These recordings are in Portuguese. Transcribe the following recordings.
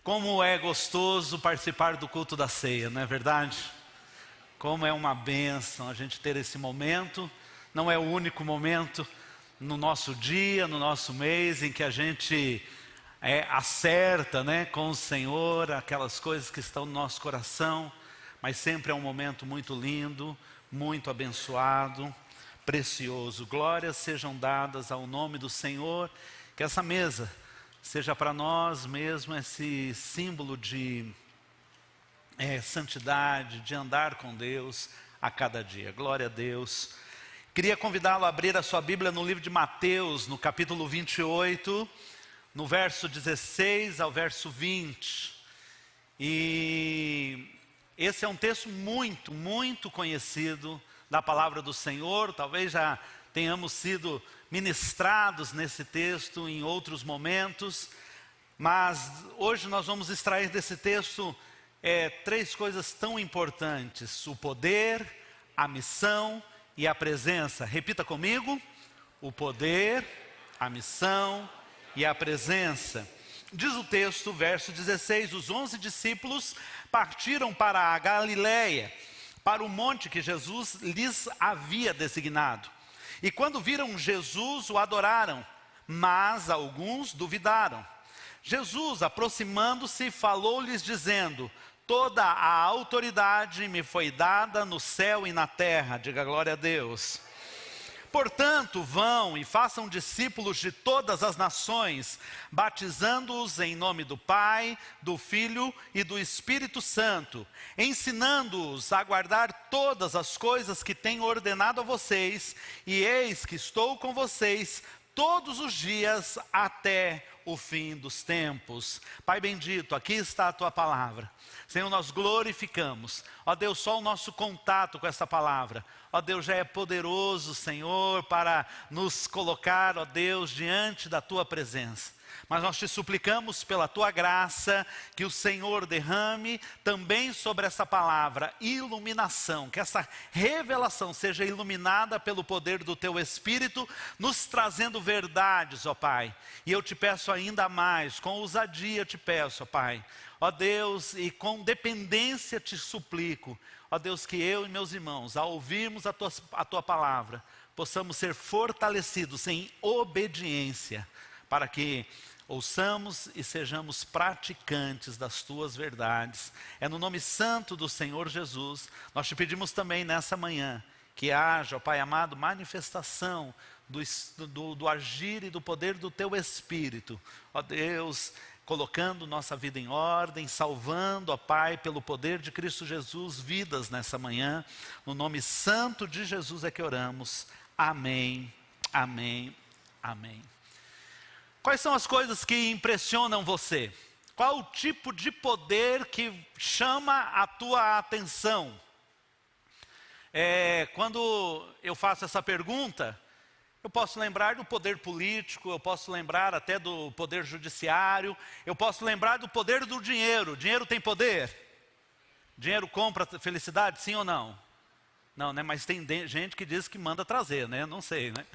Como é gostoso participar do culto da ceia, não é verdade? Como é uma bênção a gente ter esse momento. Não é o único momento no nosso dia, no nosso mês, em que a gente acerta, com o Senhor aquelas coisas que estão no nosso coração. Mas sempre é um momento muito lindo, muito abençoado, precioso. Glórias sejam dadas ao nome do Senhor. Que essa mesa seja para nós mesmo esse símbolo de santidade, de andar com Deus a cada dia. Glória a Deus. Queria convidá-lo a abrir a sua Bíblia no livro de Mateus, no capítulo 28, no verso 16 ao verso 20. E esse é um texto muito, muito conhecido da palavra do Senhor. Talvez já tenhamos sido ministrados nesse texto em outros momentos, mas hoje nós vamos extrair desse texto três coisas tão importantes: o poder, a missão e a presença. Repita comigo: o poder, a missão e a presença. Diz o texto, verso 16: os 11 discípulos partiram para a Galileia, para o monte que Jesus lhes havia designado. E quando viram Jesus, o adoraram, mas alguns duvidaram. Jesus, aproximando-se, falou-lhes dizendo: toda a autoridade me foi dada no céu e na terra. Diga glória a Deus. Portanto, vão e façam discípulos de todas as nações, batizando-os em nome do Pai, do Filho e do Espírito Santo, ensinando-os a guardar todas as coisas que tenho ordenado a vocês, e eis que estou com vocês todos os dias até o fim dos tempos. Pai bendito, aqui está a Tua palavra. Senhor, nós glorificamos, ó Deus, só o nosso contato com essa palavra, ó Deus, já é poderoso, Senhor, para nos colocar, ó Deus, diante da Tua presença. Mas nós te suplicamos pela Tua graça, que o Senhor derrame também sobre essa palavra iluminação, que essa revelação seja iluminada pelo poder do Teu Espírito, nos trazendo verdades, ó Pai. E eu te peço ainda mais, com ousadia te peço, ó Pai, ó Deus, e com dependência te suplico, ó Deus, que eu e meus irmãos, ao ouvirmos a Tua palavra, possamos ser fortalecidos em obediência, para que ouçamos e sejamos praticantes das Tuas verdades. É no nome santo do Senhor Jesus, nós te pedimos também nessa manhã, que haja, ó Pai amado, manifestação do agir e do poder do Teu Espírito, ó Deus, colocando nossa vida em ordem, salvando, ó Pai, pelo poder de Cristo Jesus, vidas nessa manhã. No nome santo de Jesus é que oramos. Amém, amém, amém. Quais são as coisas que impressionam você? Qual o tipo de poder que chama a tua atenção? Quando eu faço essa pergunta, eu posso lembrar do poder político, eu posso lembrar até do poder judiciário, eu posso lembrar do poder do dinheiro. Dinheiro tem poder? Dinheiro compra felicidade, sim ou não? Não, né? Mas tem gente que diz que manda trazer, né? Não sei, né?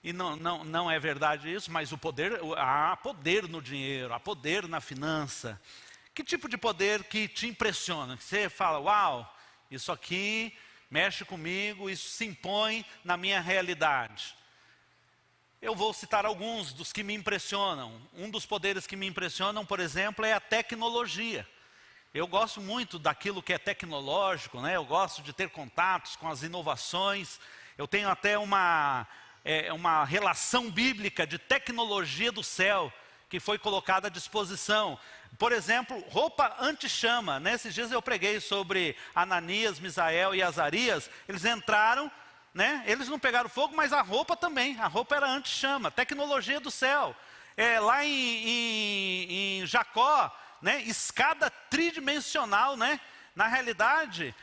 E não é verdade isso, mas o poder, há poder no dinheiro, há poder na finança. Que tipo de poder que te impressiona? Você fala, uau, isso aqui mexe comigo, isso se impõe na minha realidade. Eu vou citar alguns dos que me impressionam. Um dos poderes que me impressionam, por exemplo, é a tecnologia. Eu gosto muito daquilo que é tecnológico, né? Eu gosto de ter contatos com as inovações. Eu tenho até uma relação bíblica de tecnologia do céu que foi colocada à disposição. Por exemplo, roupa anti-chama. Nesses dias eu preguei sobre Ananias, Misael e Azarias. Eles entraram, né? Eles não pegaram fogo, mas a roupa também. A roupa era anti-chama, tecnologia do céu. Lá em Jacó, né? Escada tridimensional, né? Na realidade,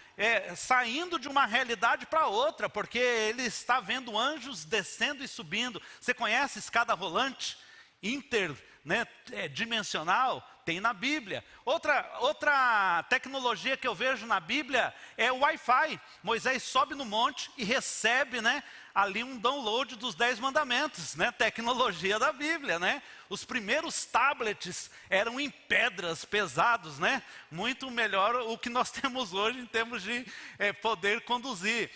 saindo de uma realidade para outra, porque ele está vendo anjos descendo e subindo. Você conhece escada rolante? Dimensional, Tem na Bíblia. Outra tecnologia que eu vejo na Bíblia é o Wi-Fi. Moisés sobe no monte e recebe, né, ali um download dos 10 mandamentos, né? Tecnologia da Bíblia, né? Os primeiros tablets eram em pedras, pesados, né? Muito melhor o que nós temos hoje em termos de poder conduzir.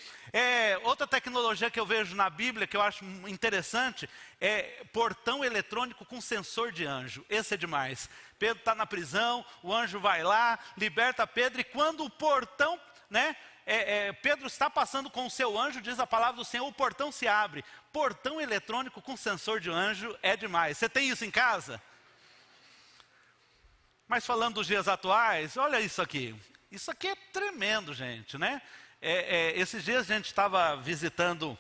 Outra tecnologia que eu vejo na Bíblia, que eu acho interessante, é portão eletrônico com sensor de anjo. Esse é demais. Pedro está na prisão, o anjo vai lá, liberta Pedro, e quando o portão, né? Pedro está passando com o seu anjo, diz a palavra do Senhor, o portão se abre. Portão eletrônico com sensor de anjo é demais. Você tem isso em casa? Mas falando dos dias atuais, olha isso aqui. Isso aqui é tremendo, gente, né? Esses dias a gente estava visitando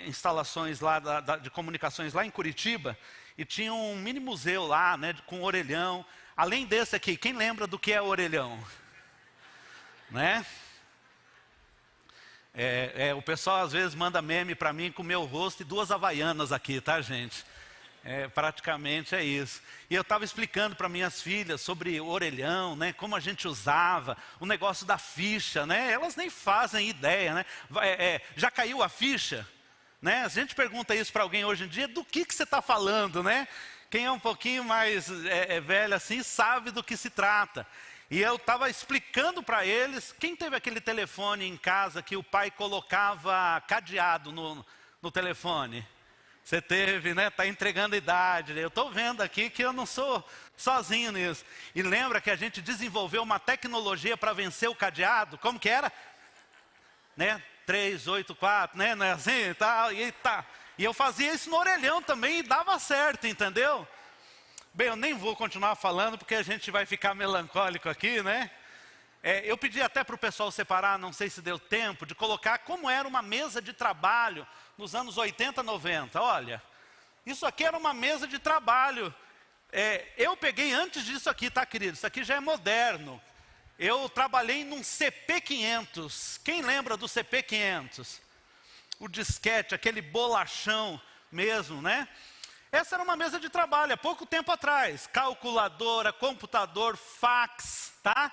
instalações lá de comunicações lá em Curitiba, e tinha um mini museu lá, né, com orelhão. Além desse aqui, quem lembra do que é orelhão? Né? O pessoal às vezes manda meme para mim com o meu rosto e 2 havaianas aqui, tá, gente? Praticamente é isso. E eu estava explicando para minhas filhas sobre o orelhão, né? Como a gente usava, o negócio da ficha, né? Elas nem fazem ideia, né? Já caiu a ficha? Né? A gente pergunta isso para alguém hoje em dia, do que você está falando, né? Quem é um pouquinho mais velho assim, sabe do que se trata. E eu estava explicando para eles, quem teve aquele telefone em casa que o pai colocava cadeado no telefone? Você teve, né? Está entregando a idade. Eu estou vendo aqui que eu não sou sozinho nisso. E lembra que a gente desenvolveu uma tecnologia para vencer o cadeado? Como que era? Né? 3, 8, 4, né? Não é assim e tal, e tá. E eu fazia isso no orelhão também e dava certo, entendeu? Bem, eu nem vou continuar falando porque a gente vai ficar melancólico aqui, né? Eu pedi até para o pessoal separar, não sei se deu tempo, de colocar como era uma mesa de trabalho nos anos 80, 90. Olha, isso aqui era uma mesa de trabalho. Eu peguei antes disso aqui, tá, querido? Isso aqui já é moderno. Eu trabalhei num CP500. Quem lembra do CP500? O disquete, aquele bolachão mesmo, né? Essa era uma mesa de trabalho, há pouco tempo atrás. Calculadora, computador, fax, tá?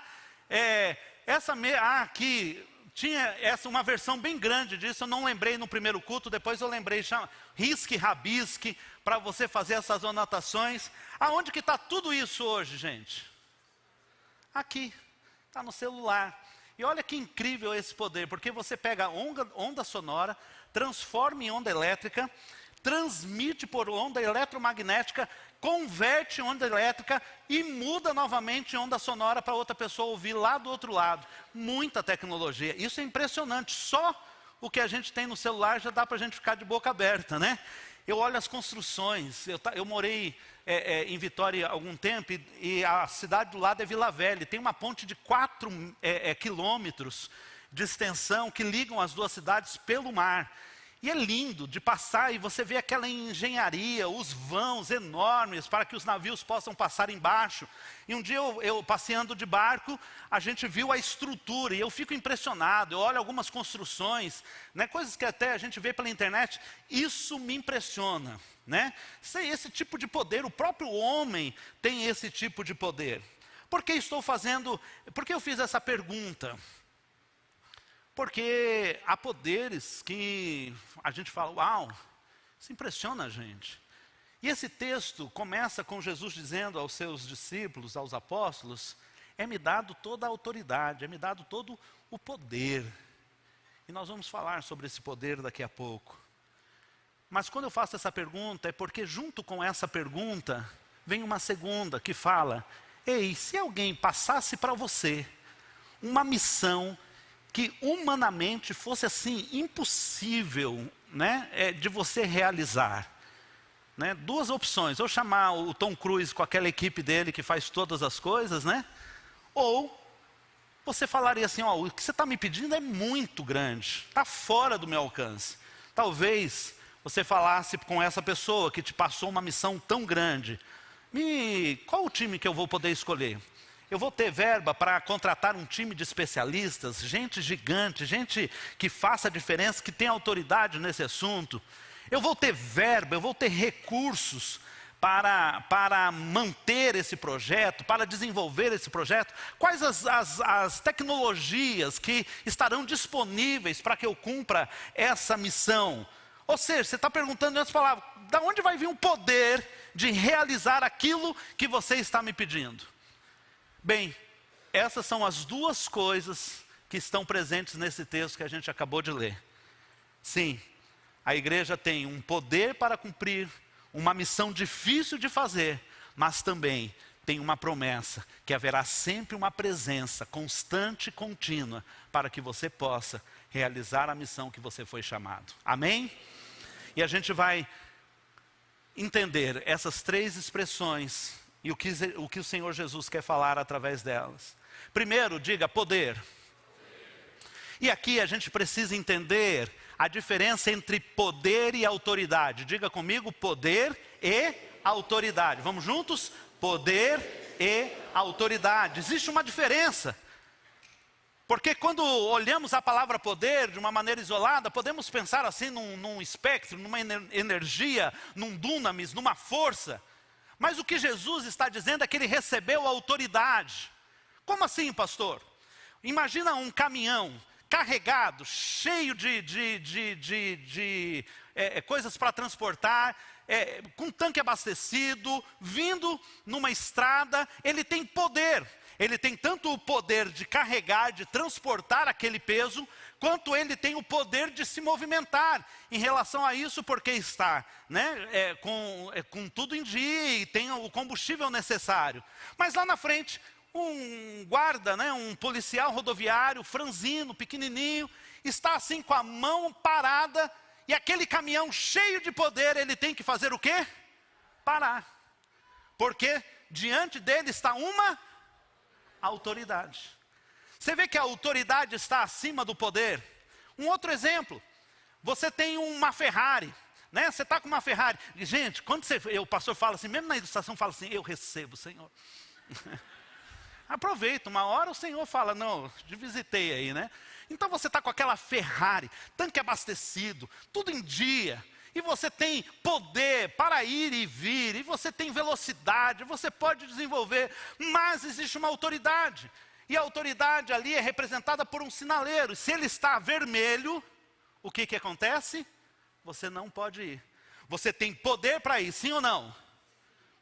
Aqui, tinha uma versão bem grande disso, eu não lembrei no primeiro culto, depois eu lembrei, chama risque, rabisque, para você fazer essas anotações. Aonde que está tudo isso hoje, gente? Aqui. Está no celular. E olha que incrível esse poder, porque você pega onda sonora, transforma em onda elétrica, transmite por onda eletromagnética, converte em onda elétrica e muda novamente em onda sonora para outra pessoa ouvir lá do outro lado. Muita tecnologia. Isso é impressionante. Só o que a gente tem no celular já dá para a gente ficar de boca aberta, né? Eu olho as construções, eu morei em Vitória há algum tempo e a cidade do lado é Vila Velha. Tem uma ponte de 4 quilômetros de extensão que ligam as duas cidades pelo mar. E é lindo de passar e você vê aquela engenharia, os vãos enormes para que os navios possam passar embaixo. E um dia eu passeando de barco, a gente viu a estrutura e eu fico impressionado. Eu olho algumas construções, né, coisas que até a gente vê pela internet. Isso me impressiona, né? Esse tipo de poder, o próprio homem tem esse tipo de poder. Por que eu fiz essa pergunta? Porque há poderes que a gente fala, uau, isso impressiona a gente. E esse texto começa com Jesus dizendo aos seus discípulos, aos apóstolos, é-me dado toda a autoridade, é-me dado todo o poder. E nós vamos falar sobre esse poder daqui a pouco. Mas quando eu faço essa pergunta, é porque junto com essa pergunta, vem uma segunda que fala, ei, se alguém passasse para você uma missão que humanamente fosse assim, impossível, né, de você realizar. Né? 2 opções, ou chamar o Tom Cruise com aquela equipe dele que faz todas as coisas, né? Ou você falaria assim, ó, o que você está me pedindo é muito grande, está fora do meu alcance. Talvez você falasse com essa pessoa que te passou uma missão tão grande, qual o time que eu vou poder escolher? Eu vou ter verba para contratar um time de especialistas, gente gigante, gente que faça a diferença, que tenha autoridade nesse assunto. Eu vou ter verba, eu vou ter recursos para manter esse projeto, para desenvolver esse projeto? Quais as tecnologias que estarão disponíveis para que eu cumpra essa missão? Ou seja, você está perguntando em outras palavras, da onde vai vir o poder de realizar aquilo que você está me pedindo? Bem, essas são as duas coisas que estão presentes nesse texto que a gente acabou de ler. Sim, a igreja tem um poder para cumprir uma missão difícil de fazer, mas também tem uma promessa, que haverá sempre uma presença constante e contínua, para que você possa realizar a missão que você foi chamado. Amém? E a gente vai entender essas três expressões, e o que o Senhor Jesus quer falar através delas. Primeiro, diga poder. E aqui a gente precisa entender a diferença entre poder e autoridade. Diga comigo, poder e autoridade. Vamos juntos? Poder e autoridade. Existe uma diferença. Porque quando olhamos a palavra poder de uma maneira isolada, podemos pensar assim num espectro, numa energia, num dunamis, numa força. Mas o que Jesus está dizendo é que ele recebeu autoridade. Como assim, pastor? Imagina um caminhão carregado, cheio de coisas para transportar, com tanque abastecido, vindo numa estrada. Ele tem poder. Ele tem tanto o poder de carregar, de transportar aquele peso, quanto ele tem o poder de se movimentar em relação a isso, porque está com tudo em dia e tem o combustível necessário. Mas lá na frente, um guarda, um policial rodoviário, franzino, pequenininho, está assim com a mão parada, e aquele caminhão cheio de poder, ele tem que fazer o quê? Parar. Porque diante dele está uma autoridade. Você vê que a autoridade está acima do poder. Um outro exemplo, você tem uma Ferrari, você está com uma Ferrari. Gente, quando o pastor fala assim, mesmo na ilustração fala assim, eu recebo, Senhor. Aproveita, uma hora o Senhor fala, não, te visitei aí, Então você está com aquela Ferrari, tanque abastecido, tudo em dia. E você tem poder para ir e vir, e você tem velocidade, você pode desenvolver, mas existe uma autoridade. E a autoridade ali é representada por um sinaleiro. E se ele está vermelho, o que acontece? Você não pode ir. Você tem poder para ir, sim ou não?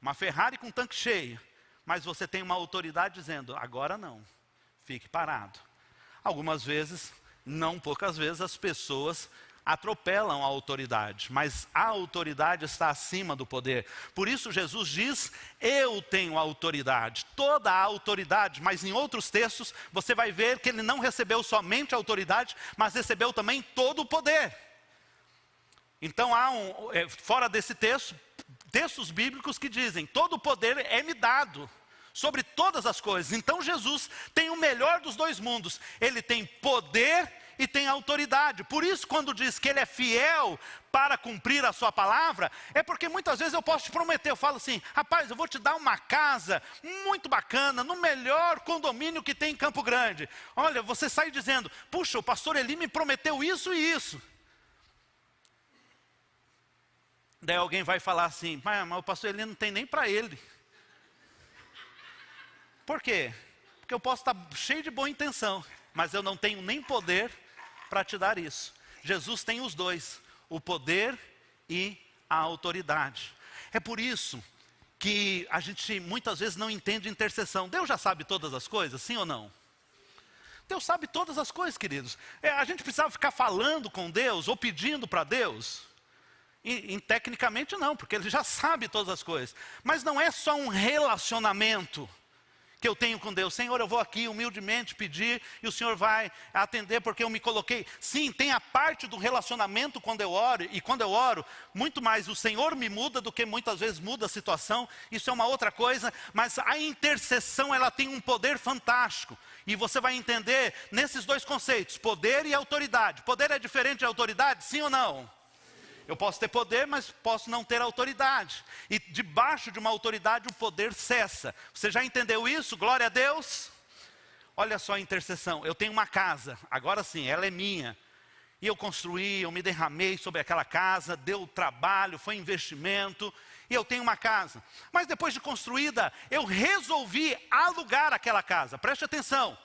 Uma Ferrari com tanque cheio. Mas você tem uma autoridade dizendo, agora não, fique parado. Algumas vezes, não poucas vezes, as pessoas atropelam a autoridade, mas a autoridade está acima do poder. Por isso Jesus diz, eu tenho autoridade, toda a autoridade. Mas em outros textos, você vai ver que ele não recebeu somente a autoridade, mas recebeu também todo o poder. Então há fora desse texto, textos bíblicos que dizem, todo o poder é me dado sobre todas as coisas. Então Jesus tem o melhor dos dois mundos, ele tem poder e tem autoridade. Por isso, quando diz que ele é fiel para cumprir a sua palavra, é porque muitas vezes eu posso te prometer, eu falo assim, rapaz, eu vou te dar uma casa muito bacana, no melhor condomínio que tem em Campo Grande. Olha, você sai dizendo, puxa, o pastor Eli me prometeu isso e isso. Daí alguém vai falar assim, mas o pastor Eli não tem nem para ele. Por quê? Porque eu posso estar cheio de boa intenção, mas eu não tenho nem poder para te dar isso. Jesus tem os dois, o poder e a autoridade. É por isso que a gente muitas vezes não entende intercessão. Deus já sabe todas as coisas, sim ou não? Deus sabe todas as coisas, queridos. A gente precisava ficar falando com Deus ou pedindo para Deus? Tecnicamente não, porque Ele já sabe todas as coisas. Mas não é só um relacionamento que eu tenho com Deus. Senhor, eu vou aqui humildemente pedir e o Senhor vai atender porque eu me coloquei. Sim, tem a parte do relacionamento quando eu oro. E quando eu oro, muito mais o Senhor me muda do que muitas vezes muda a situação. Isso é uma outra coisa. Mas a intercessão, ela tem um poder fantástico. E você vai entender nesses dois conceitos, poder e autoridade. Poder é diferente de autoridade, sim ou não? Eu posso ter poder, mas posso não ter autoridade. E debaixo de uma autoridade o poder cessa. Você já entendeu isso? Glória a Deus. Olha só a intercessão. Eu tenho uma casa, agora sim, ela é minha. E eu construí, eu me derramei sobre aquela casa, deu trabalho, foi investimento. e eu tenho uma casa. Mas depois de construída, eu resolvi alugar aquela casa. Preste atenção.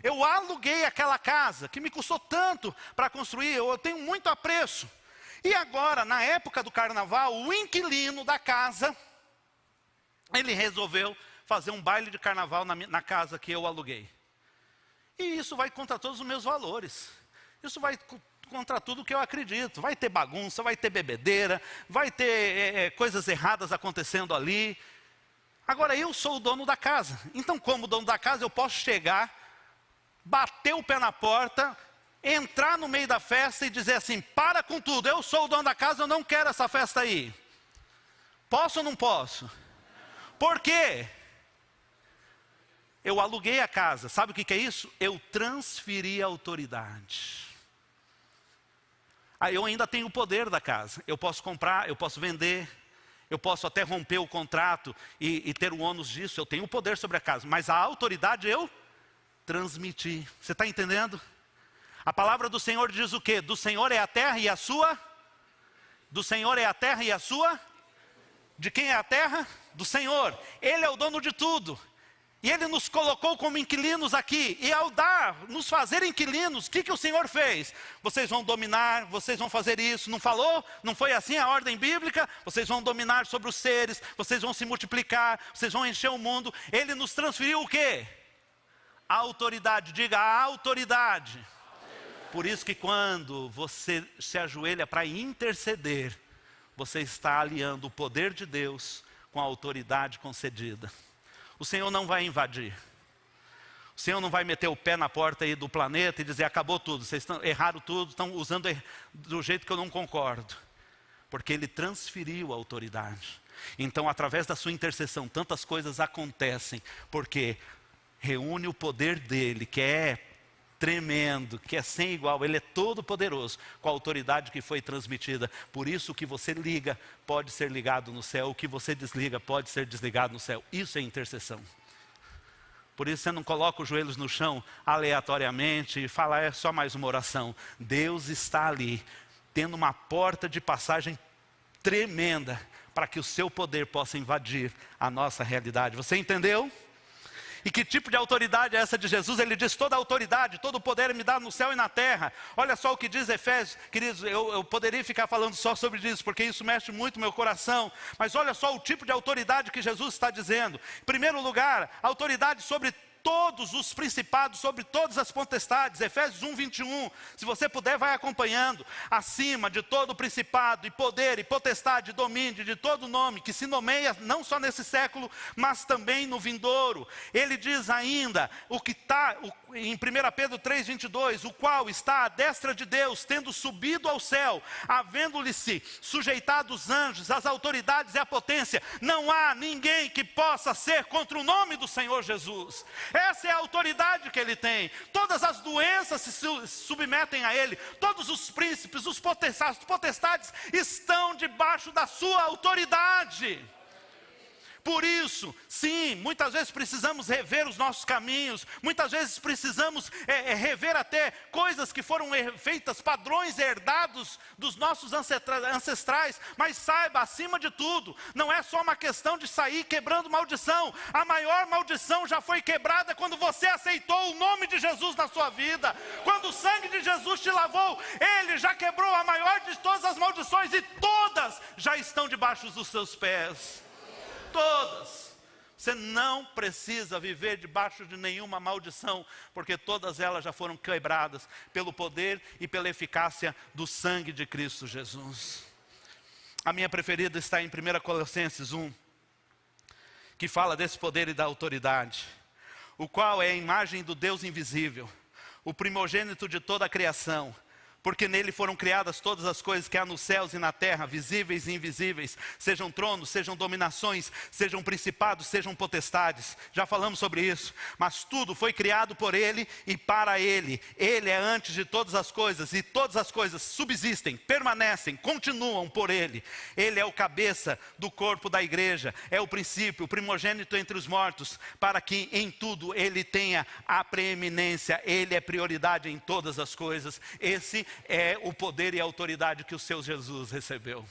Eu aluguei aquela casa, que me custou tanto para construir, eu tenho muito apreço. E agora, na época do carnaval, o inquilino da casa, ele resolveu fazer um baile de carnaval na casa que eu aluguei. E isso vai contra todos os meus valores. Isso vai contra tudo que eu acredito. Vai ter bagunça, vai ter bebedeira, vai ter coisas erradas acontecendo ali. Agora, eu sou o dono da casa. Então, como dono da casa, eu posso chegar, bater o pé na porta, entrar no meio da festa e dizer assim: para com tudo, eu sou o dono da casa, eu não quero essa festa aí. Posso ou não posso? Por quê? Eu aluguei a casa. Sabe o que é isso? Eu transferi a autoridade. Aí eu ainda tenho o poder da casa. Eu posso comprar, eu posso vender, eu posso até romper o contrato e ter o ônus disso. Eu tenho o poder sobre a casa, mas a autoridade eu transmiti. Você está entendendo? A palavra do Senhor diz o quê? Do Senhor é a terra e a sua? Do Senhor é a terra e a sua? De quem é a terra? Do Senhor. Ele é o dono de tudo. E Ele nos colocou como inquilinos aqui. E ao nos fazer inquilinos, o que o Senhor fez? Vocês vão dominar, vocês vão fazer isso. Não falou? Não foi assim a ordem bíblica? Vocês vão dominar sobre os seres, vocês vão se multiplicar, vocês vão encher o mundo. Ele nos transferiu o quê? A autoridade. Diga, a autoridade. Por isso que quando você se ajoelha para interceder, você está aliando o poder de Deus com a autoridade concedida. O Senhor não vai invadir. O Senhor não vai meter o pé na porta aí do planeta e dizer: acabou tudo, vocês erraram tudo, estão usando do jeito que eu não concordo. Porque Ele transferiu a autoridade. Então, através da sua intercessão, tantas coisas acontecem, porque reúne o poder dEle, que é tremendo, que é sem igual. Ele é todo poderoso, com a autoridade que foi transmitida. Por isso, o que você liga pode ser ligado no céu, o que você desliga pode ser desligado no céu. Isso é intercessão. Por isso você não coloca os joelhos no chão aleatoriamente e fala: é só mais uma oração. Deus está ali, tendo uma porta de passagem tremenda, para que o seu poder possa invadir a nossa realidade. Você entendeu? E que tipo de autoridade é essa de Jesus? Ele diz: toda a autoridade, todo o poder me dá no céu e na terra. Olha só o que diz Efésios. Queridos, eu poderia ficar falando só sobre isso, porque isso mexe muito meu coração. Mas olha só o tipo de autoridade que Jesus está dizendo. Em primeiro lugar, autoridade sobre todos os principados, sobre todas as potestades. Efésios 1, 21, se você puder, vai acompanhando. Acima de todo principado, e poder, e potestade, e domínio, de todo nome, que se nomeia não só nesse século, mas também no vindouro. Ele diz ainda, o que está em 1 Pedro 3, 22, o qual está à destra de Deus, tendo subido ao céu, havendo-lhe-se sujeitado os anjos, as autoridades e a potência. Não há ninguém que possa ser contra o nome do Senhor Jesus. Essa é a autoridade que Ele tem. Todas as doenças se submetem a Ele. Todos os príncipes, os potestades estão debaixo da sua autoridade. Por isso, sim, muitas vezes precisamos rever os nossos caminhos, muitas vezes precisamos rever até coisas que foram feitas, padrões herdados dos nossos ancestrais, mas saiba, acima de tudo, não é só uma questão de sair quebrando maldição. A maior maldição já foi quebrada quando você aceitou o nome de Jesus na sua vida. Quando o sangue de Jesus te lavou, Ele já quebrou a maior de todas as maldições, e todas já estão debaixo dos seus pés. Todas. Você não precisa viver debaixo de nenhuma maldição, porque todas elas já foram quebradas pelo poder e pela eficácia do sangue de Cristo Jesus. A minha preferida está em 1 Colossenses 1, que fala desse poder e da autoridade, o qual é a imagem do Deus invisível, o primogênito de toda a criação. Porque nele foram criadas todas as coisas que há nos céus e na terra, visíveis e invisíveis, sejam tronos, sejam dominações, sejam principados, sejam potestades. Já falamos sobre isso. Mas tudo foi criado por Ele e para Ele. Ele é antes de todas as coisas, e todas as coisas subsistem, permanecem, continuam por Ele. Ele é o cabeça do corpo da igreja, é o princípio, o primogênito entre os mortos, para que em tudo Ele tenha a preeminência. Ele é prioridade em todas as coisas. Esse é o poder e a autoridade que o seu Jesus recebeu.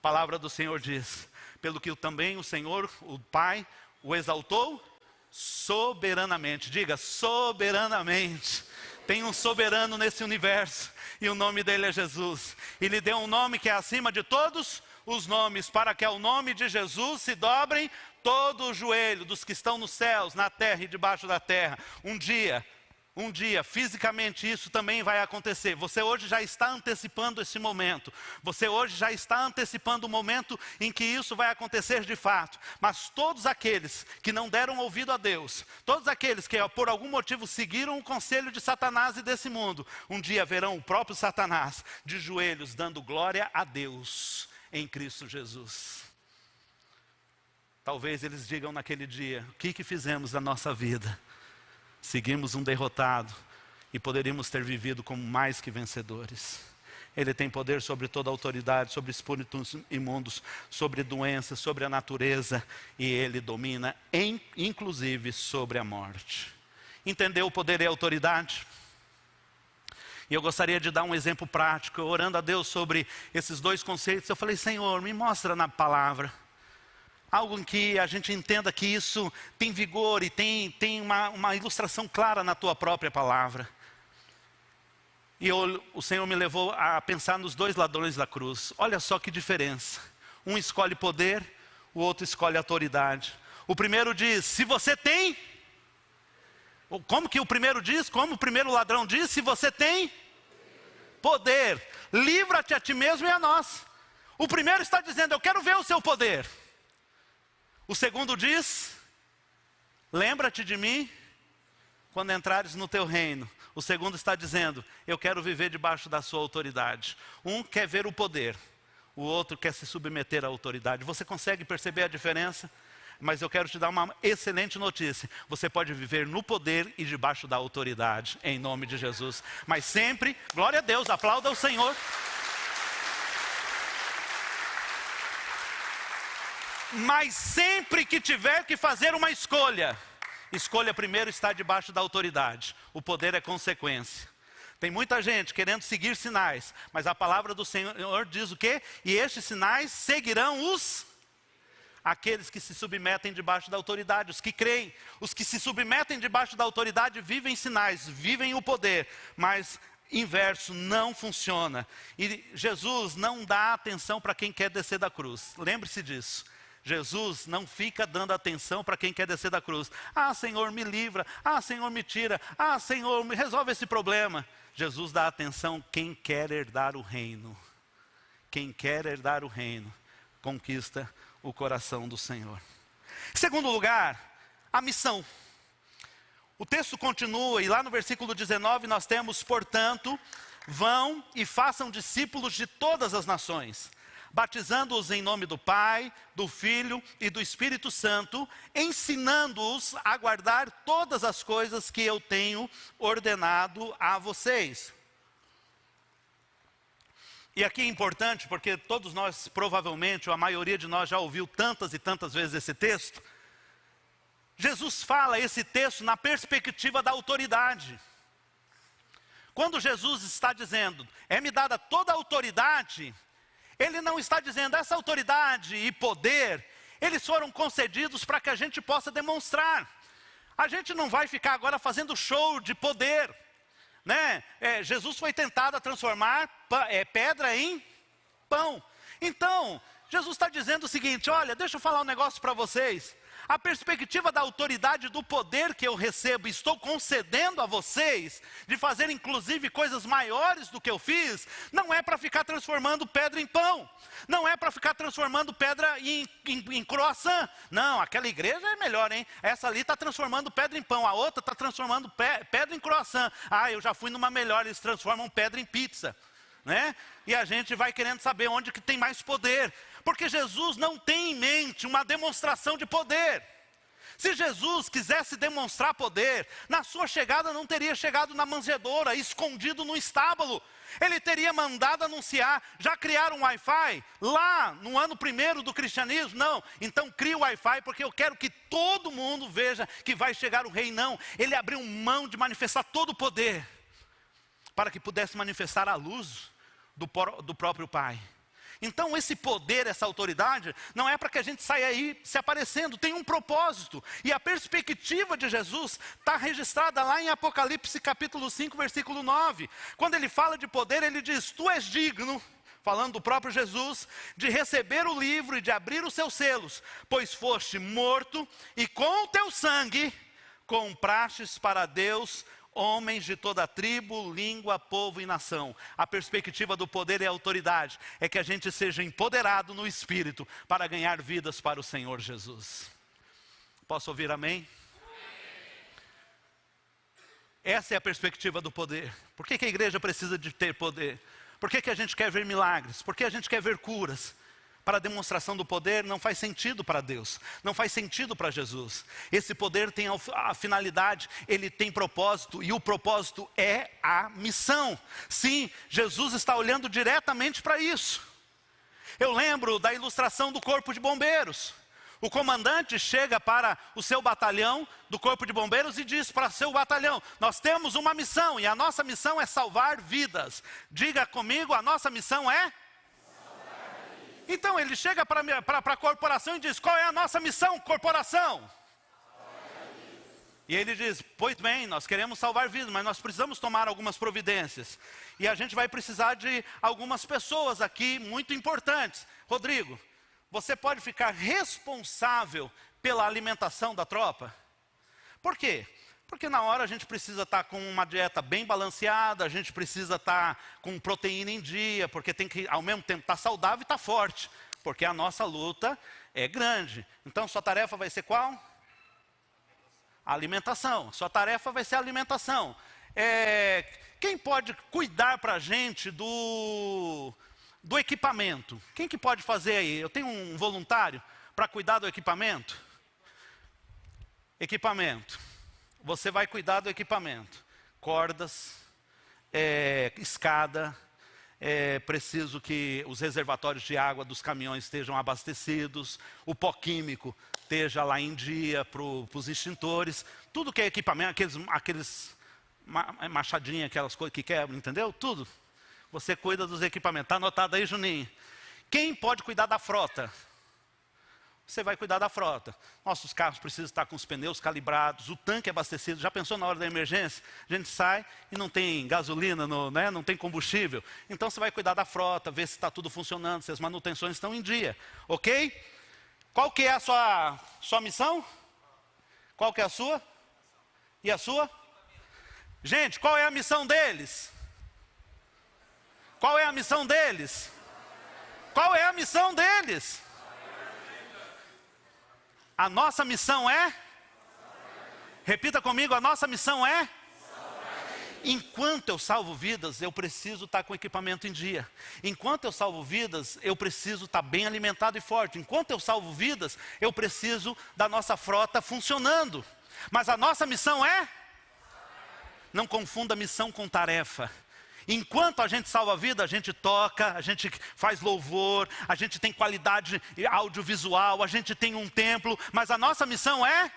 A palavra do Senhor diz: pelo que também o Senhor, o Pai, o exaltou soberanamente. Diga, soberanamente. Tem um soberano nesse universo, e o nome dele é Jesus. E lhe deu um nome que é acima de todos os nomes, para que ao nome de Jesus se dobrem todo o joelho dos que estão nos céus, na terra e debaixo da terra. Um dia, fisicamente isso também vai acontecer. Você hoje já está antecipando esse momento. Você hoje já está antecipando o momento em que isso vai acontecer de fato. Mas todos aqueles que não deram ouvido a Deus, todos aqueles que por algum motivo seguiram o conselho de Satanás e desse mundo, um dia verão o próprio Satanás de joelhos dando glória a Deus em Cristo Jesus. Talvez eles digam naquele dia: o que fizemos da nossa vida? Seguimos um derrotado e poderíamos ter vivido como mais que vencedores. Ele tem poder sobre toda a autoridade, sobre espíritos imundos, sobre doenças, sobre a natureza, e ele domina, inclusive sobre a morte. Entendeu o poder e a autoridade? E eu gostaria de dar um exemplo prático. Orando a Deus sobre esses dois conceitos, eu falei: Senhor, me mostra na palavra algo em que a gente entenda que isso tem vigor e tem uma ilustração clara na tua própria palavra. E o Senhor me levou a pensar nos dois ladrões da cruz. Olha só que diferença. Um escolhe poder, o outro escolhe autoridade. O primeiro diz: se você tem... Como que o primeiro diz? Como o primeiro ladrão diz? Se você tem poder, livra-te a ti mesmo e a nós. O primeiro está dizendo: eu quero ver o seu poder. O segundo diz: lembra-te de mim quando entrares no teu reino. O segundo está dizendo: eu quero viver debaixo da sua autoridade. Um quer ver o poder, o outro quer se submeter à autoridade. Você consegue perceber a diferença? Mas eu quero te dar uma excelente notícia: você pode viver no poder e debaixo da autoridade, em nome de Jesus. Mas sempre, glória a Deus, aplauda o Senhor. Mas sempre que tiver que fazer uma escolha, escolha primeiro estar debaixo da autoridade. O poder é consequência. Tem muita gente querendo seguir sinais, mas a palavra do Senhor diz o quê? E estes sinais seguirão aqueles que se submetem debaixo da autoridade, os que creem. Os que se submetem debaixo da autoridade vivem sinais, vivem o poder, mas inverso não funciona. E Jesus não dá atenção para quem quer descer da cruz. Lembre-se disso. Jesus não fica dando atenção para quem quer descer da cruz. Ah, Senhor, me livra. Ah, Senhor, me tira. Ah, Senhor, me resolve esse problema. Jesus dá atenção a quem quer herdar o reino. Quem quer herdar o reino conquista o coração do Senhor. Em segundo lugar, a missão. O texto continua e lá no versículo 19 nós temos: portanto, vão e façam discípulos de todas as nações, batizando-os em nome do Pai, do Filho e do Espírito Santo, ensinando-os a guardar todas as coisas que eu tenho ordenado a vocês. E aqui é importante, porque todos nós, provavelmente, ou a maioria de nós já ouviu tantas e tantas vezes esse texto. Jesus fala esse texto na perspectiva da autoridade. Quando Jesus está dizendo: é-me dada toda a autoridade, Ele não está dizendo: essa autoridade e poder, eles foram concedidos para que a gente possa demonstrar. A gente não vai ficar agora fazendo show de poder, né? Jesus foi tentado a transformar pedra em pão. Então, Jesus está dizendo o seguinte: olha, deixa eu falar um negócio para vocês. A perspectiva da autoridade, do poder que eu recebo, estou concedendo a vocês, de fazer inclusive coisas maiores do que eu fiz, não é para ficar transformando pedra em pão, não é para ficar transformando pedra em croissant. Não, aquela igreja é melhor, hein? Essa ali está transformando pedra em pão, a outra está transformando pedra em croissant. Ah, eu já fui numa melhor, eles transformam pedra em pizza, né? E a gente vai querendo saber onde que tem mais poder, porque Jesus não tem em mente uma demonstração de poder. Se Jesus quisesse demonstrar poder, na sua chegada não teria chegado na manjedoura, escondido no estábulo. Ele teria mandado anunciar: já criaram um Wi-Fi lá no ano 1º do cristianismo? Não, então cria o Wi-Fi porque eu quero que todo mundo veja que vai chegar o rei. Não, ele abriu mão de manifestar todo o poder, para que pudesse manifestar a luz do próprio Pai. Então esse poder, essa autoridade, não é para que a gente saia aí se aparecendo, tem um propósito. E a perspectiva de Jesus está registrada lá em Apocalipse capítulo 5, versículo 9. Quando ele fala de poder, ele diz: tu és digno, falando do próprio Jesus, de receber o livro e de abrir os seus selos, pois foste morto e com o teu sangue comprastes para Deus homens de toda tribo, língua, povo e nação. A perspectiva do poder e a autoridade é que a gente seja empoderado no Espírito para ganhar vidas para o Senhor Jesus. Posso ouvir amém? Essa é a perspectiva do poder. Por que a igreja precisa de ter poder? Por que a gente quer ver milagres? Por que a gente quer ver curas? Para a demonstração do poder não faz sentido para Deus, não faz sentido para Jesus. Esse poder tem a finalidade, ele tem propósito, e o propósito é a missão. Sim, Jesus está olhando diretamente para isso. Eu lembro da ilustração do corpo de bombeiros. O comandante chega para o seu batalhão do corpo de bombeiros e diz para o seu batalhão: nós temos uma missão, e a nossa missão é salvar vidas. Diga comigo, a nossa missão é? Então ele chega para a corporação e diz: qual é a nossa missão, corporação? E ele diz: pois bem, nós queremos salvar vidas, mas nós precisamos tomar algumas providências. E a gente vai precisar de algumas pessoas aqui muito importantes. Rodrigo, você pode ficar responsável pela alimentação da tropa? Por quê? Porque na hora a gente precisa estar com uma dieta bem balanceada, a gente precisa estar com proteína em dia, porque tem que ao mesmo tempo estar saudável e estar forte, porque a nossa luta é grande. Então sua tarefa vai ser qual? A alimentação. Sua tarefa vai ser a alimentação. Quem pode cuidar para a gente do equipamento? Quem que pode fazer aí? Eu tenho um voluntário para cuidar do equipamento? Equipamento. Você vai cuidar do equipamento, cordas, escada, preciso que os reservatórios de água dos caminhões estejam abastecidos, o pó químico esteja lá em dia para os extintores, tudo que é equipamento, aqueles machadinhas, aquelas coisas que quebram, entendeu? Tudo. Você cuida dos equipamentos. Está anotado aí, Juninho? Quem pode cuidar da frota? Você vai cuidar da frota. Nossos carros precisam estar com os pneus calibrados, o tanque abastecido. Já pensou na hora da emergência? A gente sai e não tem gasolina, não tem combustível. Então você vai cuidar da frota, ver se está tudo funcionando, se as manutenções estão em dia. Ok? Qual que é a sua missão? Qual que é a sua? E a sua? Gente, qual é a missão deles? Qual é a missão deles? Qual é a missão deles? A nossa missão é? Repita comigo, a nossa missão é? Enquanto eu salvo vidas, eu preciso estar com o equipamento em dia. Enquanto eu salvo vidas, eu preciso estar bem alimentado e forte. Enquanto eu salvo vidas, eu preciso da nossa frota funcionando. Mas a nossa missão é? Não confunda missão com tarefa. Enquanto a gente salva a vida, a gente toca, a gente faz louvor, a gente tem qualidade audiovisual, a gente tem um templo, mas a nossa missão é?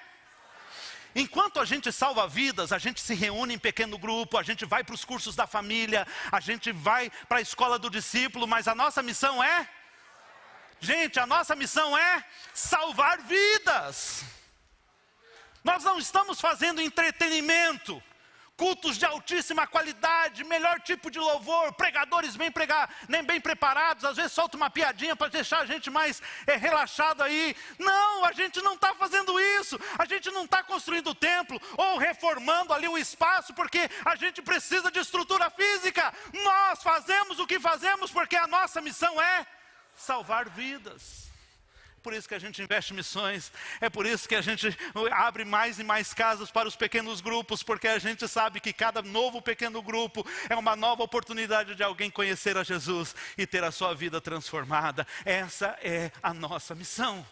Enquanto a gente salva vidas, a gente se reúne em pequeno grupo, a gente vai para os cursos da família, a gente vai para a escola do discípulo, mas a nossa missão é? Gente, a nossa missão é salvar vidas. Nós não estamos fazendo entretenimento. Cultos de altíssima qualidade, melhor tipo de louvor, pregadores bem preparados, às vezes solta uma piadinha para deixar a gente mais relaxado aí. Não, a gente não está fazendo isso, a gente não está construindo o templo ou reformando ali o espaço porque a gente precisa de estrutura física. Nós fazemos o que fazemos porque a nossa missão é salvar vidas. Por isso que a gente investe em missões, é por isso que a gente abre mais e mais casas para os pequenos grupos, porque a gente sabe que cada novo pequeno grupo é uma nova oportunidade de alguém conhecer a Jesus e ter a sua vida transformada. Essa é a nossa missão.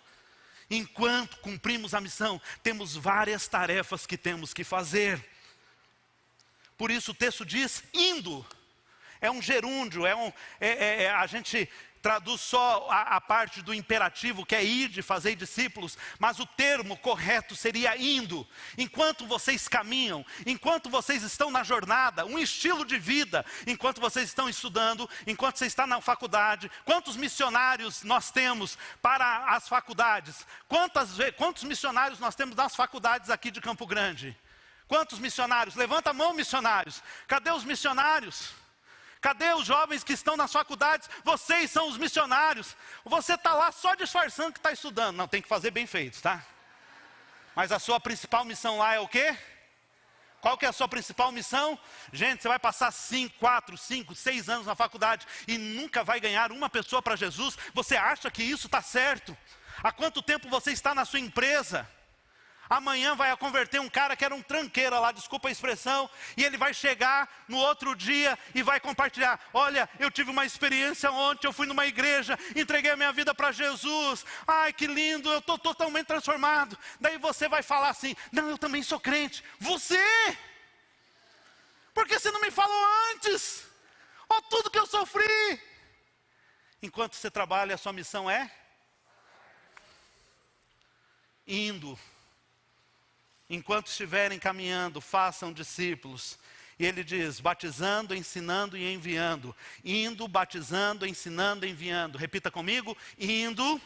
Enquanto cumprimos a missão, temos várias tarefas que temos que fazer. Por isso o texto diz, indo. É um gerúndio, a gente traduz só a parte do imperativo, que é ir de fazer discípulos, mas o termo correto seria indo. Enquanto vocês caminham, enquanto vocês estão na jornada, um estilo de vida, enquanto vocês estão estudando, enquanto você está na faculdade. Quantos missionários nós temos para as faculdades? Quantos missionários nós temos nas faculdades aqui de Campo Grande? Quantos missionários? Levanta a mão, missionários. Cadê os missionários? Cadê os jovens que estão nas faculdades? Vocês são os missionários. Você está lá só disfarçando que está estudando. Não, tem que fazer bem feito, tá? Mas a sua principal missão lá é o quê? Qual que é a sua principal missão? Gente, você vai passar 4, 5, 6 anos na faculdade e nunca vai ganhar uma pessoa para Jesus. Você acha que isso está certo? Há quanto tempo você está na sua empresa? Amanhã vai converter um cara que era um tranqueira lá, desculpa a expressão, e ele vai chegar no outro dia e vai compartilhar: olha, eu tive uma experiência ontem, eu fui numa igreja, entreguei a minha vida para Jesus, ai que lindo, eu estou totalmente transformado. Daí você vai falar assim: não, eu também sou crente. Você? Por que você não me falou antes? Olha tudo que eu sofri. Enquanto você trabalha, a sua missão é? Indo. Enquanto estiverem caminhando, façam discípulos. E ele diz: batizando, ensinando e enviando. Indo, batizando, ensinando e enviando. Repita comigo: indo,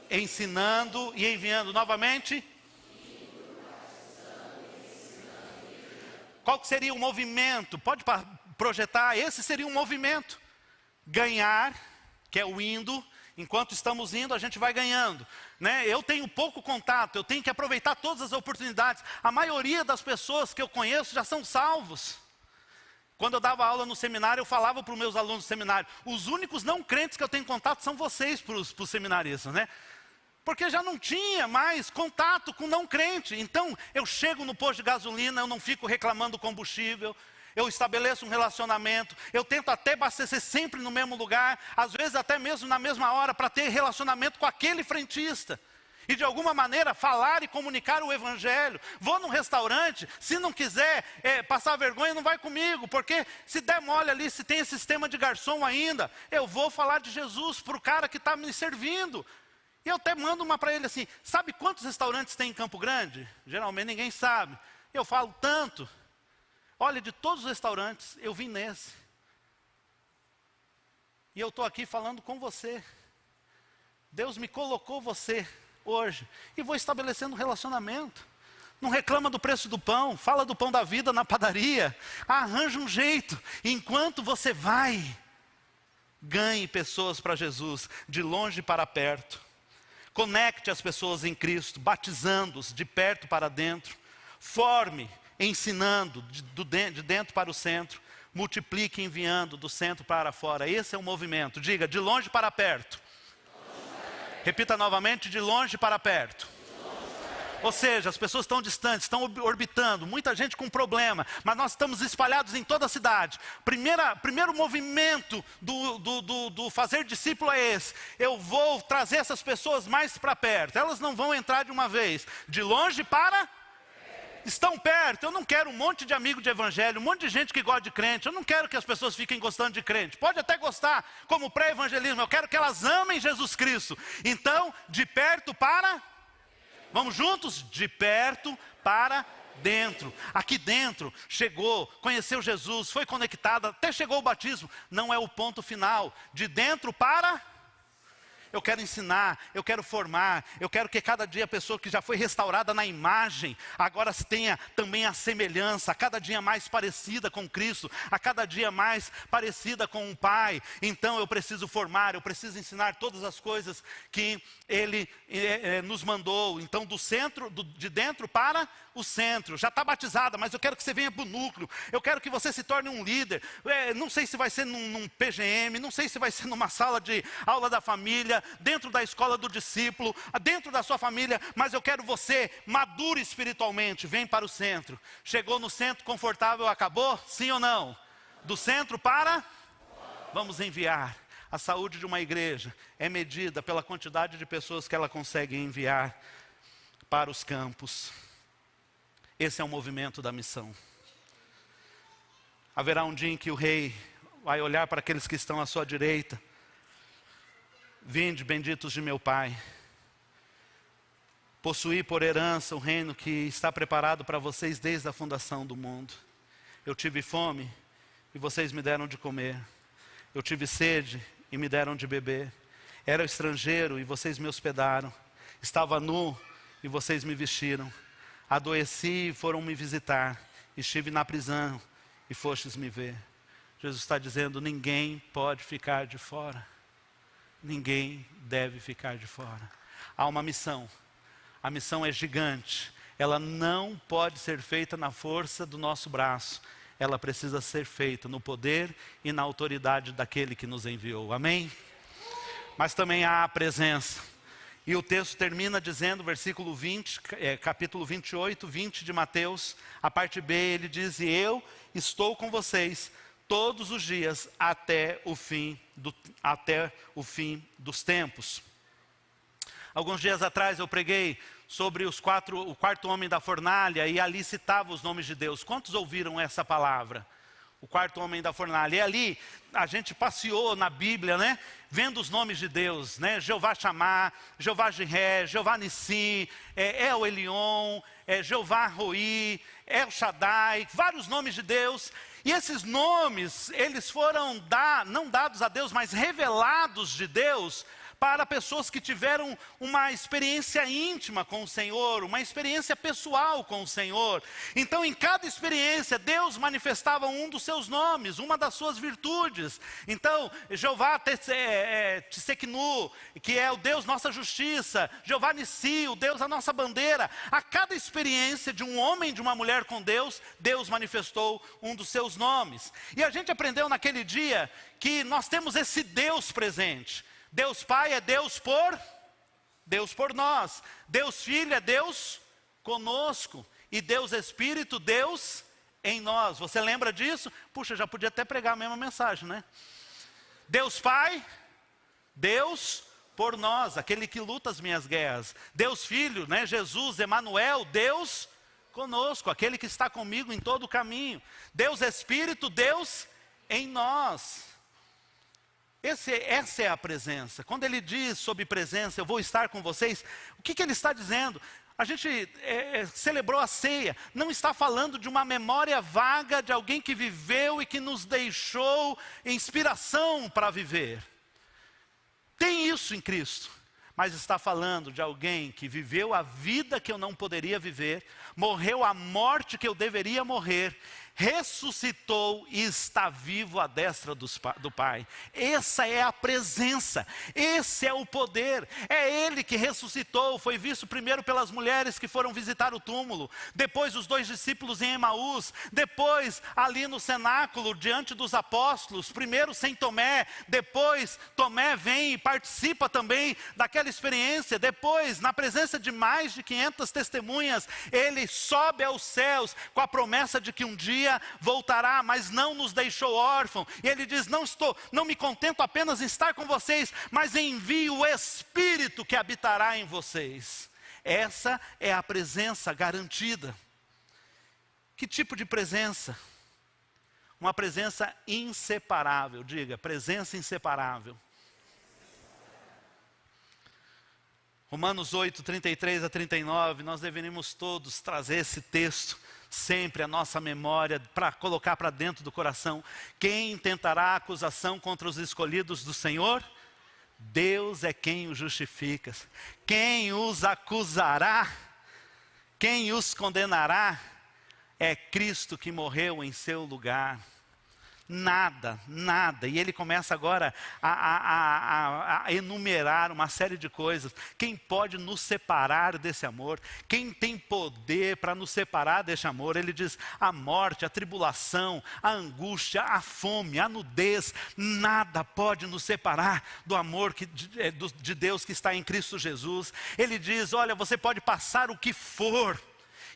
ensinando e enviando. Novamente. Qual que seria o movimento? Pode projetar, esse seria um movimento. Ganhar, que é o indo. Enquanto estamos indo, a gente vai ganhando, né? Eu tenho pouco contato, eu tenho que aproveitar todas as oportunidades. A maioria das pessoas que eu conheço já são salvos. Quando eu dava aula no seminário, eu falava para os meus alunos do seminário: os únicos não crentes que eu tenho contato são vocês, para os seminaristas, né? Porque já não tinha mais contato com não crente. Então, eu chego no posto de gasolina, eu não fico reclamando do combustível. Eu estabeleço um relacionamento, eu tento até abastecer sempre no mesmo lugar, às vezes até mesmo na mesma hora, para ter relacionamento com aquele frentista. E de alguma maneira falar e comunicar o evangelho. Vou num restaurante, se não quiser passar vergonha, não vai comigo, porque se der mole ali, se tem esse sistema de garçom ainda, eu vou falar de Jesus para o cara que está me servindo. E eu até mando uma para ele assim: sabe quantos restaurantes tem em Campo Grande? Geralmente ninguém sabe. Eu falo: tanto. Olha, de todos os restaurantes, eu vim nesse. E eu estou aqui falando com você. Deus me colocou você hoje. E vou estabelecendo um relacionamento. Não reclama do preço do pão. Fala do pão da vida na padaria. Arranja um jeito. Enquanto você vai, ganhe pessoas para Jesus. De longe para perto. Conecte as pessoas em Cristo. Batizando-os de perto para dentro. Forme. Ensinando de dentro para o centro, multiplique enviando do centro para fora. Esse é o movimento. Diga: de longe para perto. Repita novamente: de longe para perto. Ou seja, as pessoas estão distantes, estão orbitando, muita gente com problema, mas nós estamos espalhados em toda a cidade. Primeiro movimento do fazer discípulo é esse: eu vou trazer essas pessoas mais para perto. Elas não vão entrar de uma vez. De longe para estão perto. Eu não quero um monte de amigo de evangelho, um monte de gente que gosta de crente. Eu não quero que as pessoas fiquem gostando de crente. Pode até gostar como pré-evangelismo. Eu quero que elas amem Jesus Cristo. Então, de perto para... Vamos juntos? De perto para dentro. Aqui dentro, chegou, conheceu Jesus, foi conectada, até chegou o batismo. Não é o ponto final. De dentro para... Eu quero ensinar, eu quero formar, eu quero que cada dia a pessoa que já foi restaurada na imagem, agora tenha também a semelhança, a cada dia mais parecida com Cristo, a cada dia mais parecida com o Pai. Então eu preciso formar, eu preciso ensinar todas as coisas que Ele nos mandou. Então do centro, de dentro para o centro. Já está batizada, mas eu quero que você venha para o núcleo, eu quero que você se torne um líder. Não sei se vai ser num PGM, não sei se vai ser numa sala de aula da família, dentro da escola do discípulo, dentro da sua família, mas eu quero você maduro espiritualmente. Vem para o centro. Chegou no centro confortável, acabou? Sim ou não? Do centro para? Vamos enviar. A saúde de uma igreja é medida pela quantidade de pessoas que ela consegue enviar para os campos. Esse é o movimento da missão. Haverá um dia em que o rei vai olhar para aqueles que estão à sua direita. Vinde, benditos de meu Pai. Possuí por herança o reino que está preparado para vocês desde a fundação do mundo. Eu tive fome e vocês me deram de comer. Eu tive sede e me deram de beber. Era estrangeiro e vocês me hospedaram. Estava nu e vocês me vestiram. Adoeci e foram me visitar. Estive na prisão e fostes me ver. Jesus está dizendo, ninguém pode ficar de fora. Ninguém deve ficar de fora. Há uma missão. A missão é gigante. Ela não pode ser feita na força do nosso braço. Ela precisa ser feita no poder e na autoridade daquele que nos enviou. Amém? Mas também há a presença. E o texto termina dizendo, versículo 20, capítulo 28, 20 de Mateus, a parte B, ele diz, e eu estou com vocês todos os dias até o fim dos tempos. Alguns dias atrás eu preguei sobre o quarto homem da fornalha e ali citava os nomes de Deus. Quantos ouviram essa palavra? O quarto homem da fornalha. E ali a gente passeou na Bíblia, né? Vendo os nomes de Deus, né? Jeová Shammah, Jeová Jireh, Jeová Nissi, El Elyon, Jeová Roi, El Shaddai, vários nomes de Deus. E esses nomes, eles foram não dados a Deus, mas revelados de Deus para pessoas que tiveram uma experiência íntima com o Senhor, uma experiência pessoal com o Senhor. Então, em cada experiência, Deus manifestava um dos seus nomes, uma das suas virtudes. Então, Jeová Tseknu, que é o Deus nossa justiça, Jeová Nissi, o Deus a nossa bandeira. A cada experiência de um homem e de uma mulher com Deus, Deus manifestou um dos seus nomes. E a gente aprendeu naquele dia que nós temos esse Deus presente. Deus Pai é Deus por nós. Deus Filho é Deus conosco. E Deus Espírito, Deus em nós. Você lembra disso? Puxa, já podia até pregar a mesma mensagem, né? Deus Pai, Deus por nós, aquele que luta as minhas guerras. Deus Filho, né? Jesus, Emanuel, Deus conosco, aquele que está comigo em todo o caminho. Deus Espírito, Deus em nós. Essa é a presença. Quando ele diz sobre presença, eu vou estar com vocês, o que ele está dizendo? A gente celebrou a ceia, não está falando de uma memória vaga de alguém que viveu e que nos deixou inspiração para viver. Tem isso em Cristo, mas está falando de alguém que viveu a vida que eu não poderia viver, morreu a morte que eu deveria morrer, ressuscitou e está vivo à destra do Pai. Essa é a presença, esse é o poder. É Ele que ressuscitou, foi visto primeiro pelas mulheres que foram visitar o túmulo, depois os 2 discípulos em Emaús, depois ali no cenáculo diante dos apóstolos, primeiro sem Tomé, depois Tomé vem e participa também daquela experiência, depois na presença de mais de 500 testemunhas, Ele sobe aos céus com a promessa de que um dia voltará, mas não nos deixou órfãos. E ele diz, não me contento apenas em estar com vocês, mas envio o Espírito que habitará em vocês. Essa é a presença garantida. Que tipo de presença? Uma presença inseparável, diga, presença inseparável. Romanos 8, 33 a 39, nós deveríamos todos trazer esse texto sempre à nossa memória, para colocar para dentro do coração. Quem tentará acusação contra os escolhidos do Senhor? Deus é quem os justifica. Quem os acusará? Quem os condenará? É Cristo que morreu em seu lugar. Nada. E ele começa agora a enumerar uma série de coisas. Quem pode nos separar desse amor? Quem tem poder para nos separar desse amor? Ele diz, a morte, a tribulação, a angústia, a fome, a nudez, nada pode nos separar do amor de Deus que está em Cristo Jesus. Ele diz, olha, você pode passar o que for.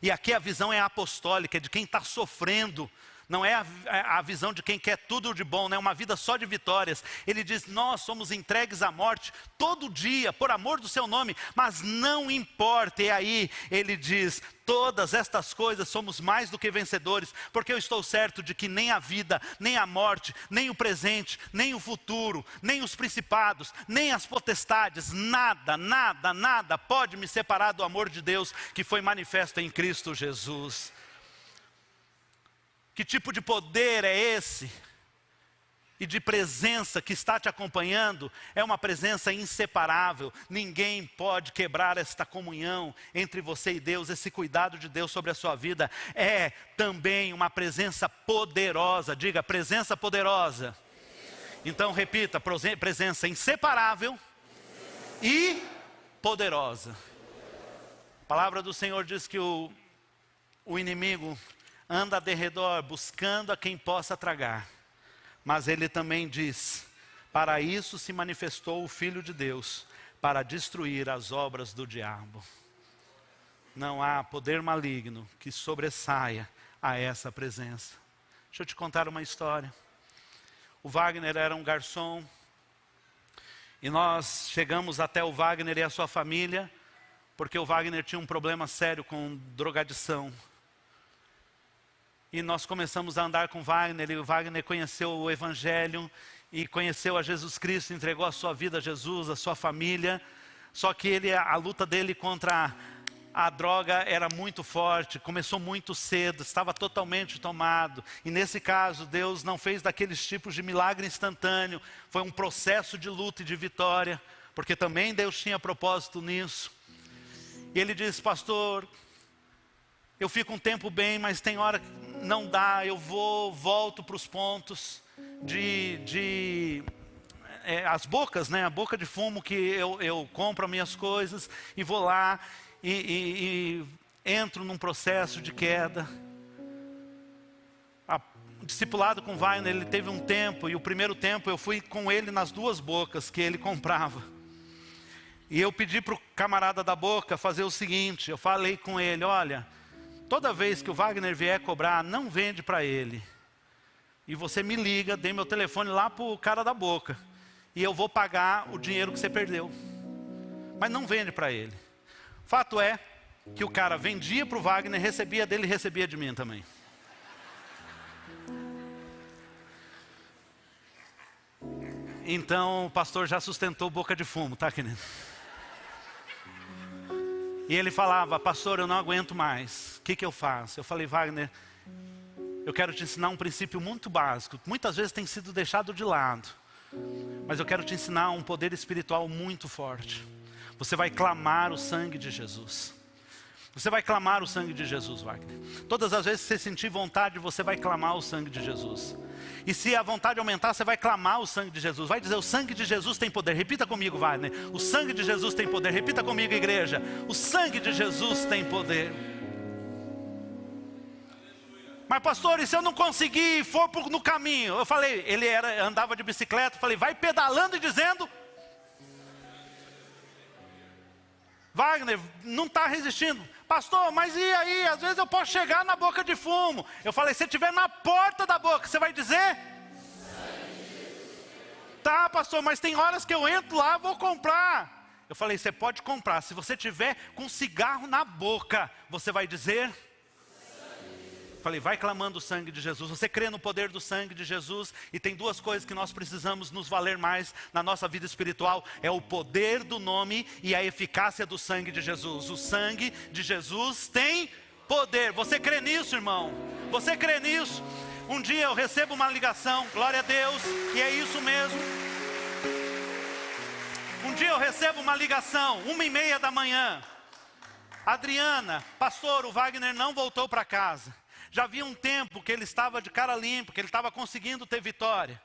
E aqui a visão é apostólica, de quem está sofrendo, Não é a visão de quem quer tudo de bom, não é uma vida só de vitórias. Ele diz, nós somos entregues à morte todo dia, por amor do seu nome, mas não importa. E aí ele diz, todas estas coisas somos mais do que vencedores, porque eu estou certo de que nem a vida, nem a morte, nem o presente, nem o futuro, nem os principados, nem as potestades, nada, nada, nada pode me separar do amor de Deus que foi manifesto em Cristo Jesus. Que tipo de poder é esse? E de presença que está te acompanhando? É uma presença inseparável. Ninguém pode quebrar esta comunhão entre você e Deus, esse cuidado de Deus sobre a sua vida. É também uma presença poderosa. Diga, presença poderosa. Então repita, presença inseparável e poderosa. A palavra do Senhor diz que o inimigo anda de redor buscando a quem possa tragar. Mas ele também diz, para isso se manifestou o Filho de Deus, para destruir as obras do diabo. Não há poder maligno que sobressaia a essa presença. Deixa eu te contar uma história. O Wagner era um garçom, e nós chegamos até o Wagner e a sua família, porque o Wagner tinha um problema sério com drogadição. E nós começamos a andar com o Wagner, e o Wagner conheceu o Evangelho, e conheceu a Jesus Cristo, entregou a sua vida a Jesus, a sua família. Só que a luta dele contra a droga era muito forte, começou muito cedo, estava totalmente tomado. E nesse caso, Deus não fez daqueles tipos de milagre instantâneo, foi um processo de luta e de vitória, porque também Deus tinha propósito nisso. E ele disse, pastor, eu fico um tempo bem, mas tem hora que não dá, eu volto para os pontos as bocas, né? A boca de fumo que eu compro as minhas coisas e vou lá e entro num processo de queda. O discipulado com Wagner, ele teve um tempo, e o primeiro tempo eu fui com ele nas duas bocas que ele comprava. E eu pedi para o camarada da boca fazer o seguinte, eu falei com ele, olha, toda vez que o Wagner vier cobrar, não vende para ele. E você me liga, dê meu telefone lá para o cara da boca. E eu vou pagar o dinheiro que você perdeu. Mas não vende para ele. Fato é que o cara vendia para o Wagner, recebia dele e recebia de mim também. Então o pastor já sustentou boca de fumo, tá, querido? E ele falava, pastor, eu não aguento mais, o que eu faço? Eu falei, Wagner, eu quero te ensinar um princípio muito básico, que muitas vezes tem sido deixado de lado, mas eu quero te ensinar um poder espiritual muito forte. Você vai clamar o sangue de Jesus. Você vai clamar o sangue de Jesus, Wagner. Todas as vezes que você sentir vontade, você vai clamar o sangue de Jesus. E se a vontade aumentar, você vai clamar o sangue de Jesus. Vai dizer, o sangue de Jesus tem poder. Repita comigo, Wagner. O sangue de Jesus tem poder. Repita comigo, igreja. O sangue de Jesus tem poder. Mas pastor, e se eu não conseguir e for no caminho? Eu falei, ele andava de bicicleta. Eu falei, vai pedalando e dizendo... Wagner, não está resistindo. Pastor, mas e aí? Às vezes eu posso chegar na boca de fumo. Eu falei, se estiver na porta da boca, você vai dizer? Tá, pastor, mas tem horas que eu entro lá, vou comprar. Eu falei, você pode comprar. Se você tiver com cigarro na boca, você vai dizer? Falei, vai clamando o sangue de Jesus. Você crê no poder do sangue de Jesus? E tem duas coisas que nós precisamos nos valer mais na nossa vida espiritual. É o poder do nome e a eficácia do sangue de Jesus. O sangue de Jesus tem poder. Você crê nisso, irmão? Você crê nisso? Um dia eu recebo uma ligação, glória a Deus, e é isso mesmo. Um dia eu recebo uma ligação, 1h30 da manhã. Adriana, pastor, o Wagner não voltou para casa. Já havia um tempo que ele estava de cara limpa, que ele estava conseguindo ter vitória.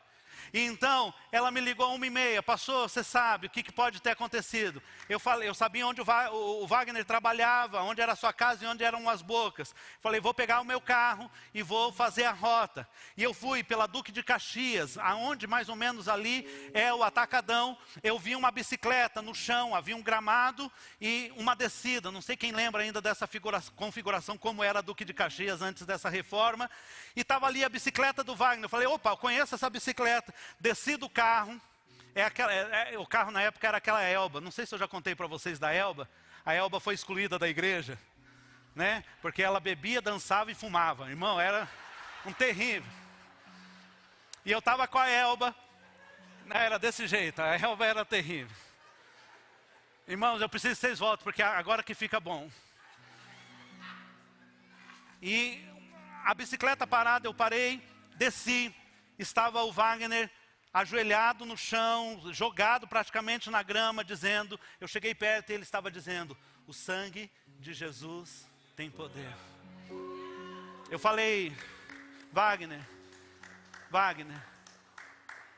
E então, ela me ligou 1h30, pastor, você sabe o que pode ter acontecido? Eu sabia onde o Wagner trabalhava, onde era a sua casa e onde eram as bocas. Falei, vou pegar o meu carro e vou fazer a rota. E eu fui pela Duque de Caxias, aonde mais ou menos ali é o Atacadão. Eu vi uma bicicleta no chão, havia um gramado e uma descida. Não sei quem lembra ainda dessa configuração, como era a Duque de Caxias antes dessa reforma. E estava ali a bicicleta do Wagner. Eu falei, opa, eu conheço essa bicicleta. Desci do carro. O carro na época era aquela Elba. Não sei se eu já contei para vocês da Elba. A Elba foi excluída da igreja, né? Porque ela bebia, dançava e fumava. Irmão, era um terrível. E eu estava com a Elba. Era desse jeito, a Elba era terrível. Irmãos, eu preciso que vocês voltem, porque agora que fica bom. E a bicicleta parada, eu parei, desci. Estava o Wagner ajoelhado no chão, jogado praticamente na grama, dizendo, eu cheguei perto e ele estava dizendo, o sangue de Jesus tem poder. Eu falei, Wagner,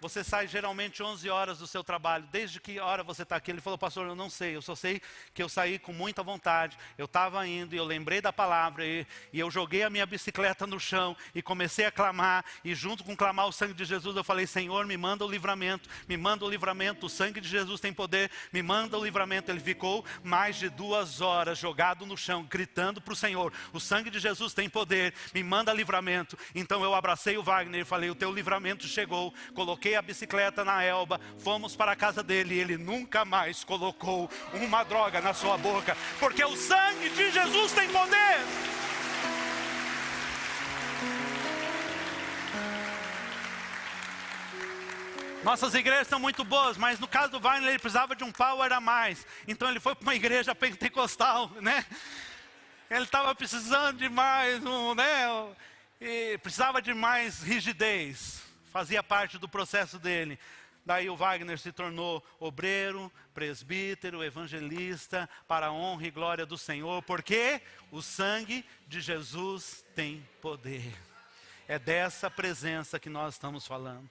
você sai geralmente 11 horas do seu trabalho, desde que hora você está aqui? Ele falou, pastor, eu não sei, eu só sei que eu saí com muita vontade, eu estava indo e eu lembrei da palavra e eu joguei a minha bicicleta no chão e comecei a clamar, e junto com clamar o sangue de Jesus, eu falei, Senhor, me manda o livramento, o sangue de Jesus tem poder, me manda o livramento. Ele ficou mais de 2 horas jogado no chão, gritando para o Senhor, o sangue de Jesus tem poder, me manda livramento. Então eu abracei o Wagner e falei, o teu livramento chegou, coloquei a bicicleta na Elba, fomos para a casa dele e ele nunca mais colocou uma droga na sua boca, porque o sangue de Jesus tem poder. Nossas igrejas são muito boas, mas no caso do Wagner ele precisava de um power a mais, então ele foi para uma igreja pentecostal, né? Ele estava precisando de mais, né? E precisava de mais rigidez. Fazia parte do processo dele. Daí o Wagner se tornou obreiro, presbítero, evangelista, para a honra e glória do Senhor, porque o sangue de Jesus tem poder. É dessa presença que nós estamos falando.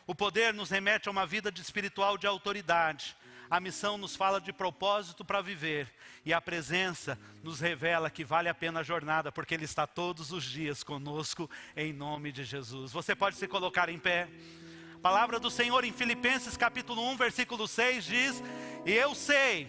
O poder nos remete a uma vida espiritual de autoridade. A missão nos fala de propósito para viver. E a presença nos revela que vale a pena a jornada, porque Ele está todos os dias conosco, em nome de Jesus. Você pode se colocar em pé. A palavra do Senhor em Filipenses capítulo 1, versículo 6 diz, e eu sei,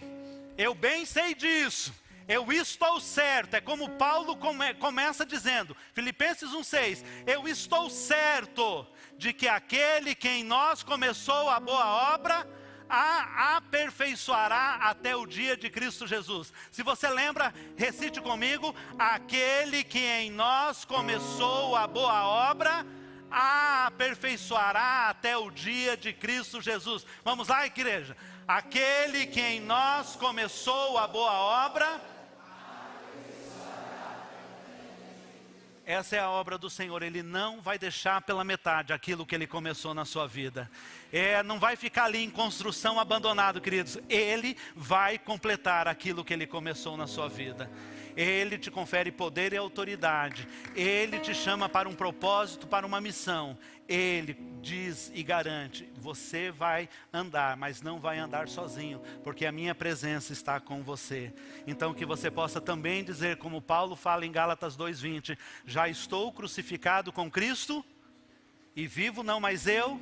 eu bem sei disso, eu estou certo. É como Paulo começa dizendo, Filipenses 1,6, eu estou certo de que aquele que em nós começou a boa obra, a aperfeiçoará até o dia de Cristo Jesus. Se você lembra, recite comigo, aquele que em nós começou a boa obra, a aperfeiçoará até o dia de Cristo Jesus. Vamos lá, igreja. Aquele que em nós começou a boa obra, essa é a obra do Senhor. Ele não vai deixar pela metade aquilo que Ele começou na sua vida. Não vai ficar ali em construção abandonado, queridos. Ele vai completar aquilo que Ele começou na sua vida. Ele te confere poder e autoridade. Ele te chama para um propósito, para uma missão. Ele diz e garante, você vai andar, mas não vai andar sozinho, porque a minha presença está com você. Então que você possa também dizer, como Paulo fala em Gálatas 2:20, já estou crucificado com Cristo, e vivo não mais eu,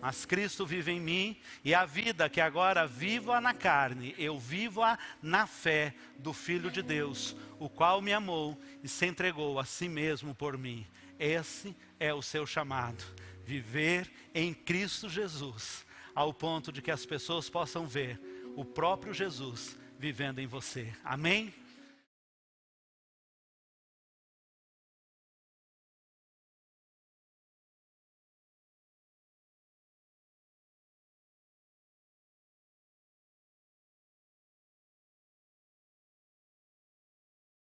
mas Cristo vive em mim, e a vida que agora vivo na carne, eu vivo-a na fé do Filho de Deus, o qual me amou e se entregou a si mesmo por mim. Esse é o seu chamado, viver em Cristo Jesus, ao ponto de que as pessoas possam ver o próprio Jesus vivendo em você. Amém?